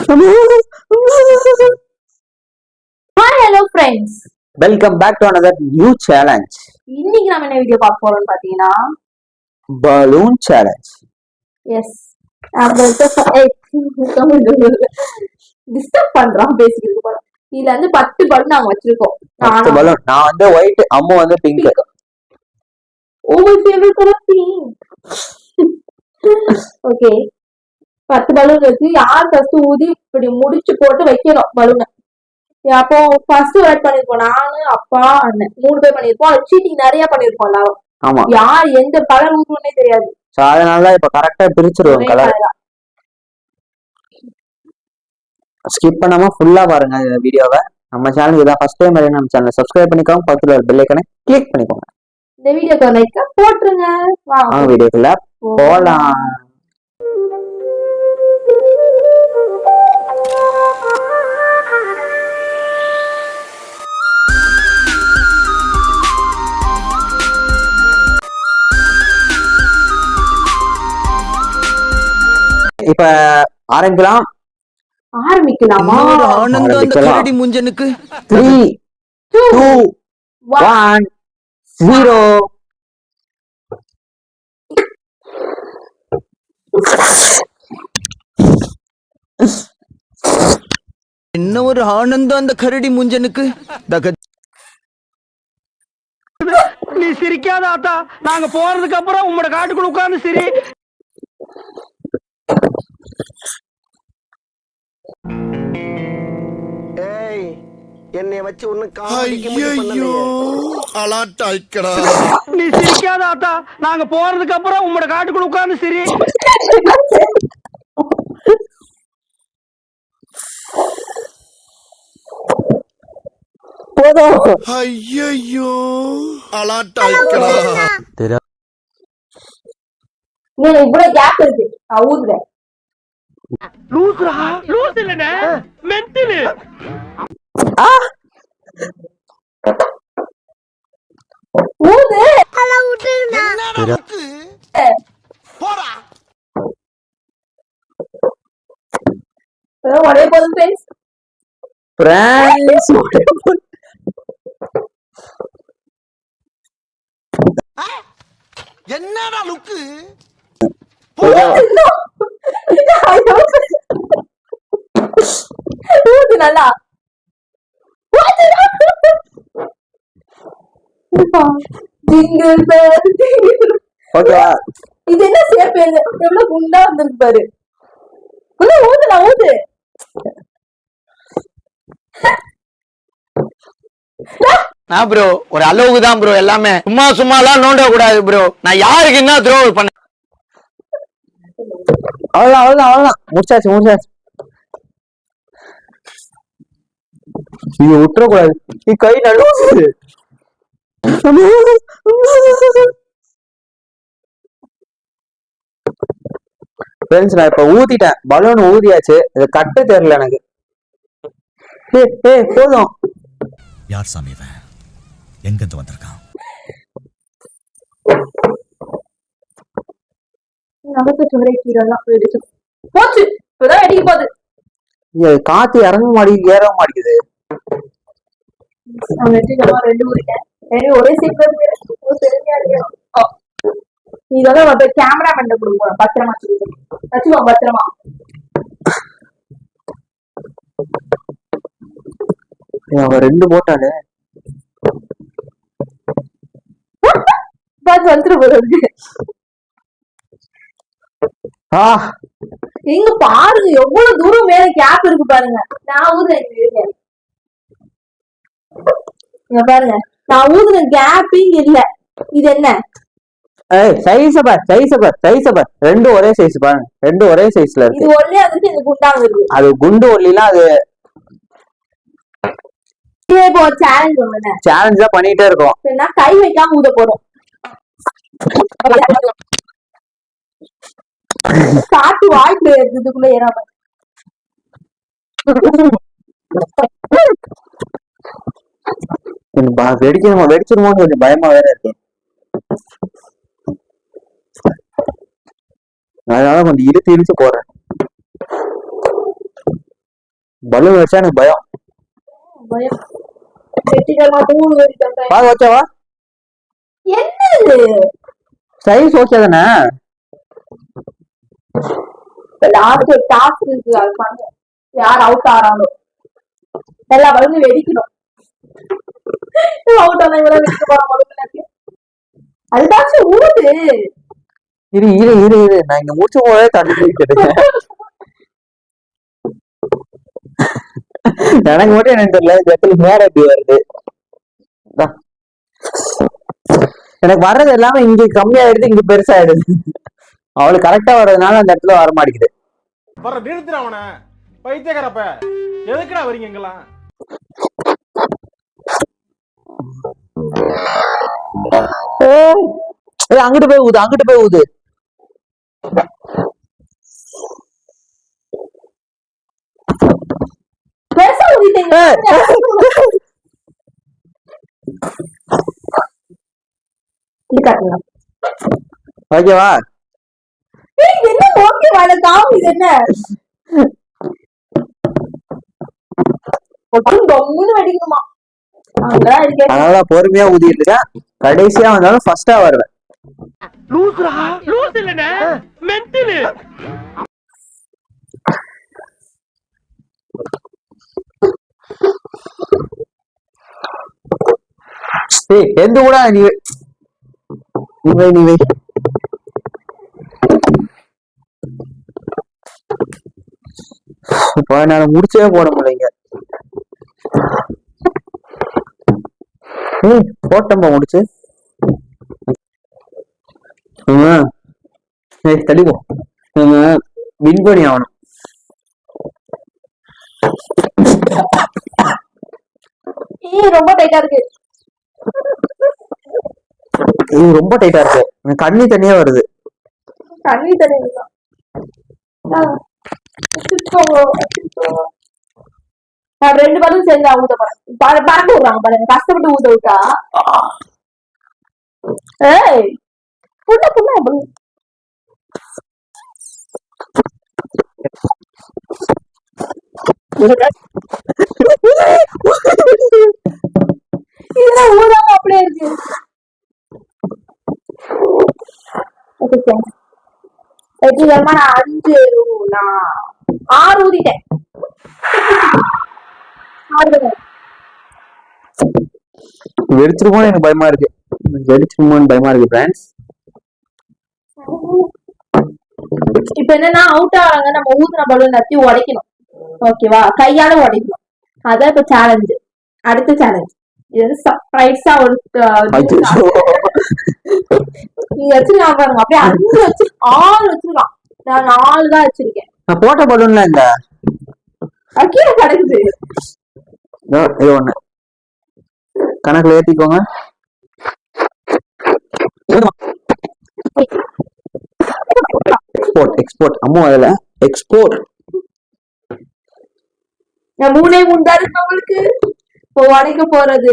Hi, hello friends. Welcome back to another new challenge. இன்னைக்கு நாம என்ன வீடியோ பார்க்க போறோம்னு பாத்தீங்கன்னா balloon challenge. எஸ் டிஸ்டர்ப் பண்றோம் பேசிக்கிட்டு போறோம். இதுல வந்து 10 பலூன் நாங்க வச்சிருக்கோம். 10 balloon. நான் வந்து ஒயிட், அம்மா வந்து pink. Oh my favourite colour pink. Okay 10 balloon வச்சு யார் ஃபர்ஸ்ட் ஊதி இப்படி முடிச்சு போட்டு வைக்கணும் பலூனை. அப்போ ஃபர்ஸ்ட் வெயிட் பண்ணிருப்போம். நானு அப்பா அண்ணன் 3 பேர் பண்ணிருப்போம். அது சீட்டிங் நிறைய பண்ணிருப்போம் எல்லாரும். ஆமா, யார் எந்த கலர் ஊத்துனே தெரியாது. சோ அதனால இப்ப கரெக்ட்டா பிரிச்சிருவோம் கலர். ஸ்கிப் பண்ணாம ஃபுல்லா பாருங்க இந்த வீடியோவை. நம்ம சேனலுக்கு இதான் ஃபர்ஸ்ட் டைம் வரீங்க, நம்ம சேனலை சப்ஸ்கிரைப் பண்ணிக்கோங்க, பக்கத்துல ஒரு பெல் ஐகானை கிளிக் பண்ணிக்கோங்க. இந்த வீடியோக்கு லைக் போட்டுருங்க. வாங்க வீடியோக்குள்ள போலாம். இப்ப ஆரம்பிக்கலாமா? ஆனந்தம் அந்த கரடி முஞ்சனுக்கு 3 2 1 0. என்ன ஒரு ஆனந்தம் அந்த கரடி முஞ்சனுக்கு. நீ சிரிக்காத ஆத்தா, நாங்க போறதுக்கு அப்புறம் உங்களோட காட்டுக்குள்ள உட்கார்ந்து சிரி. ஏய், என்னை வச்சு ஒண்ணு அலாட்டாய்க்கடா. நீ சிரிக்காத ஆத்தா, நாங்க போறதுக்கு அப்புறம் உங்களோட காட்டுக்குள்ள உட்கார்ந்து சிரி. ஐயோ அலாட்டாய்க்கடா. இவ்வளவு கேப் இருக்கு. நான் ஊதுறேன். லூசுரா, லூசு இல்லனே, மென்டல். ஊது. போடா. ஒரே போதும் ஃப்ரெண்ட்ஸ். என்னடா லுக்கு. ஊது நல்லா. இது என்ன சேப்? எவ்வளவு குண்டா வந்திருக்கு பாரு. ஊதுல ஊது. ப்ரோ ஒரு அளவுக்கு தான் ப்ரோ, எல்லாமே சும்மா சும்மாலாம் நோண்ட கூடாது ப்ரோ. நான் யாருக்கு என்ன த்ரோ பண்ண. அவ்வளவுதான் முடிச்சாச்சு. நீங்க விட்டுறக்கூடாது, நீ கை நழுவுது. நான் இப்ப ஊத்திட்டேன், பலூன் ஊதியாச்சு. இது கட்டு தெரியல எனக்கு. போதும். யார் சாமி இவன்? எங்க இருந்து வந்திருக்கான்? போச்சு. இப்பதான் அடிக்க போகுது. காத்து இறங்க மாட்டேங்குது, ஏற மாட்டேங்குது. ஒரே இதெல்லாம் கேமரா பண்ண கொடுப்போம். பத்திரமா வச்சுக்கோ, பத்திரமா. அவன் 2 போட்டாலே வந்துட்டு போறது. இங்க பாருங்க எவ்வளவு தூரம் மேல கேப் இருக்கு பாருங்க. நான் ஊதுறேன் பாருங்க. நான் ஊதுற கேப் இல்ல. இது என்ன? சைஸ் பார். 2 ஒரே சைஸ் பாருங்க. 2 ஒரே சைஸ்ல இருக்கு. இது ஒல்லியா இருக்கு, இது குண்டாங்க இருக்கு. அது குண்டு ஒல்லிலாம் அது சேலஞ்சா பண்ணிட்டே இருக்கோம். கை வைக்காம ஊத போறோம். காட்டு வாய்ப்பு இதுக்குள்ள ஏறாம. வெடிச்சிருமோ கொஞ்சம் பயமா வேற இருக்கு. அதனால கொஞ்சம் இழுத்து போறேன். பலூன் வச்சா எனக்கு பயம். பயம். வெற்றிகரமா தூள் வச்சுட்டேன் friends. பாக்க வச்சவா என்னது சைஸ் ஓகே தானே? லாஸ்ட் ஒரு டாஸ்க் இருக்கு, அது பண்ணு. யார் அவுட் ஆறாங்களோ எல்லா பலனும் வெடிக்கணும். அவுட் ஆனா இவ்வளவு வெடிக்க போற பலூன் அதுதாச்சும் ஊது. இரு இரு இரு இரு நான் இங்க முடிச்சு போதே தண்ணி கேட்டேன். எனக்கு மட்டும் எனக்கு தெரியல, இந்த இடத்துல மேல எப்படி வருது. இந்தா. எனக்கு வர்றது எல்லாமே இங்க கம்மியாயிடுது, இங்க பெருசாயிடுது. அவளுக்கு கரெக்டா வர்றதுனால அந்த இடத்துல வர மாட்டேங்குது. வர நிறுத்துற அவனை பைத்தியக்காரப்ப, எதுக்குடா வரீங்க எங்கெல்லாம்? ஏய், ஏய், அங்கிட்டு போய் ஊது, அங்கிட்டு போய் ஊது. பெருசா ஊதிட்டீங்க. இது காட்டுங்க. ஓகேவா? ஏய், என்ன ஓகே வாட காம், இது என்ன ஒன்னு வெடிக்கணுமா? அங்கதான் இருக்கேன். அதனால பொறுமையா ஊதிட்டு இருக்கேன். கடைசியா வந்தாலும் ஃபர்ஸ்டா வருவேன். ஏய், எந்த கூட நீ வை. நீ வை, நீ வை. இப்போ என்னால முடிச்சே போட முடியலைங்க. ஏய், போட்டம்பா முடிச்சு. ஏய், தள்ளிப்போ. வின் பண்ணி ஆகணும். ஏய், ரொம்ப டைட்டா இருக்கு. இது ரொம்ப டைட்டா இருக்கு, எனக்கு கண்ணி தனியா வருது. தண்ணி தண்ணி இல்ல. நான் 2 பலூன் சேர்ந்து ஊத போறேன். பறந்து விடுறாங்க பாருங்க, கஷ்டப்பட்டு ஊத விட்டா. ஏய், புண்ண புண்ண பலூன். இதெல்லாம் ஊதாம அப்படியே இருக்கு. வெற்றிகரமா நான் 6 ஊதிட்டேன். 6 வெடிச்சிருமோன்னு எனக்கு பயமா இருக்கு. வெடிச்சிருமோன்னு பயமா இருக்கு ஃப்ரெண்ட்ஸ். இப்ப என்னன்னா அவுட் ஆறாங்க, நம்ம ஊதுன பலூன் எல்லாத்தையும் உடைக்கணும். ஓகேவா? கையால உடைக்கணும். அதான் இப்ப சேலஞ்சு. அடுத்த சேலஞ்ச் இது வந்து சர்ப்ரைஸா ஒரு நீங்க வச்சிருக்காங்க பாருங்க, அப்படியே 5 வச்சு 6 வச்சிருக்கான். நான் 4 தான் வச்சிருக்கேன். நான் போட்ட பலூன்ல இந்த கீழே கிடக்குது. இது ஒண்ணு கணக்குல ஏத்திக்கோங்க. எக்ஸ்போர்ட் எக்ஸ்போர்ட் அம்மா அதுல எக்ஸ்போர்ட். நான் 3 தான் இருக்கு நம்மளுக்கு. இப்போ உடைக்க போறது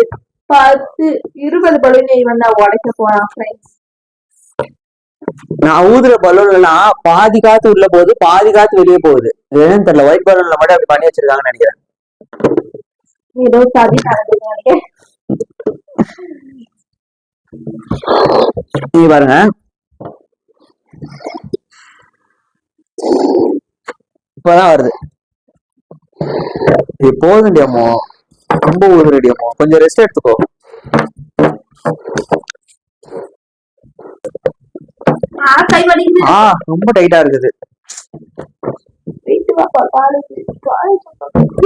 10 20 பலூனை வந்தா உடைக்க போறான் ஃப்ரெண்ட்ஸ். நான் ஊதுற பலூன்லாம் பாதி காத்து உள்ள போகுது, பாதி காத்து வெளியே போகுது. என்னன்னு தெரியல, ஒயிட் பலூன்ல மட்டும் அப்படி பண்ணி வச்சிருக்காங்கன்னு நினைக்கிறேன். ஏதோ சதி நடக்குது. நீங்க பாருங்க, இப்பதான் வருது. இது போதும் டியமோ, ரொம்ப ஊதுற டியமோ, கொஞ்சம் ரெஸ்ட் எடுத்துக்கோ. கை வலிக்குது. ரொம்ப டைட்டா இருக்குது.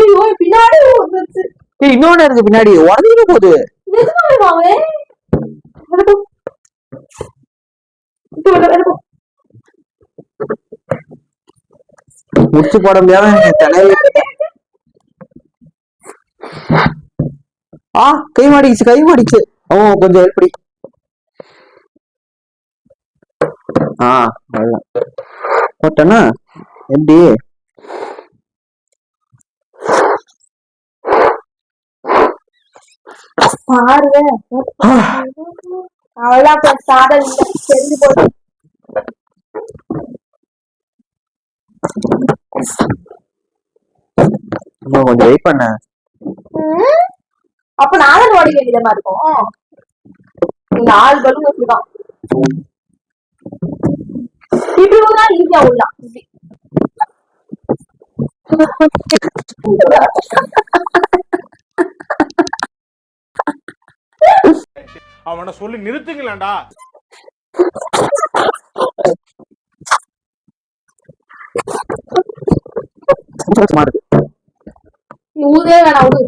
ஐயோ, பின்னாடி வந்துருச்சு. இன்னொன்னு இருக்கு பின்னாடி, உடஞ்சிட்டு போகுது. நிஜமாவே முடிச்சு போட முடியாம தலையில கை மாடிச்சு, கை மாடிச்சு. கொஞ்சம் எப்படி போட்டேன்னா எப்படி பாருங்க. அவ்வளவுதான் சாதல் தெரிஞ்சு போச்சு. இன்னும் கொஞ்சம் வெயிட் பண்ண. அப்ப நானும் ஓட வேண்டியதா இருக்கும். நீங்க 6 பலூன் வச்சுதான் இப்படி ஊதா ஈஸியா விடலாம். அவனை சொல்லி நிறுத்துங்களேன்டா. நீ ஊதே வேணாம் விடு.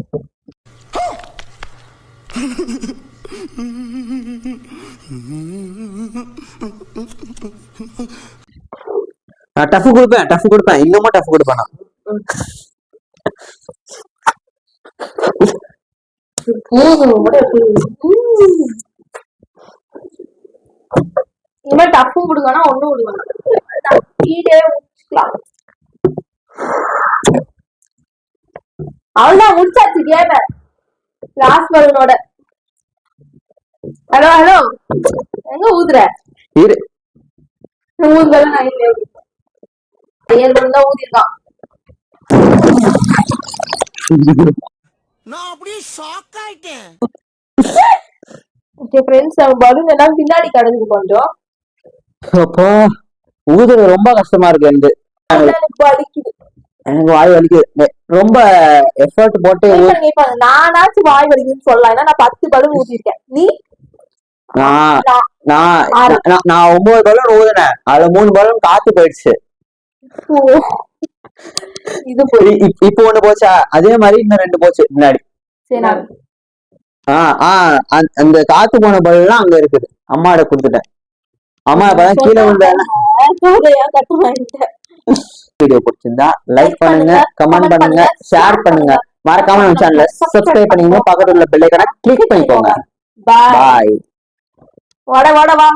நான் டஃப் கொடுப்பேன் இன்னுமா டஃப் கொடுப்பேன் நான். இனிமே டஃப்பும் விடுவானா ஒண்ணும் விடுவானா வீடே முடிச்சுக்கலாம். அவள்தான் முடிச்சாச்சு கேம லாஸ்ட் பலூனோட. ஹலோ ஹலோ எங்க ஊதுற? இரு ஊதுதெல்லாம் நான் இல்லை. 7 பலூன் தான் ஊதிருக்கான். நான் அப்படியே ஷாக் ஆயிட்டேன். ஓகே ஃப்ரெண்ட்ஸ், நம்ம பலூன் எல்லாம் பின்னாடி கடந்து கொஞ்சம். அப்போ ஊதுறது ரொம்ப கஷ்டமா இருக்கு. எனக்கு வலிக்குது. எனக்கு வாய் வலிக்குது. ரொம்ப எஃபர்ட் போட்டு நானாச்சும் வாய் வலிக்குதுன்னு சொல்லலாம். ஏன்னா நான் 10 பலூன் ஊத்திருக்கேன். நீ? நான் 9 பலூன் ஊதுனேன். அதுல 3 பலூன் காத்து போயிடுச்சு. இது இப்போ 1 போச்சா, அதே மாதிரி இன்னும் 2 போச்சு முன்னாடி. அந்த காத்து போன பலூன்லாம் அங்க இருக்குது. அம்மாட கொடுத்துட்டேன். அம்மா இப்பதான் கீழே விழுந்தாங்க. வீடியோ பிடிச்சிருந்தா லைக் பண்ணுங்க, கமெண்ட் பண்ணுங்க, ஷேர் பண்ணுங்க. மறக்காம நம்ம சேனலை சப்ஸ்கிரைப் பண்ணிக்கோங்க. பக்கத்துல உள்ள பெல் ஐகானை கிளிக் பண்ணிக்கோங்க. பாய். வாடா வாடா வா.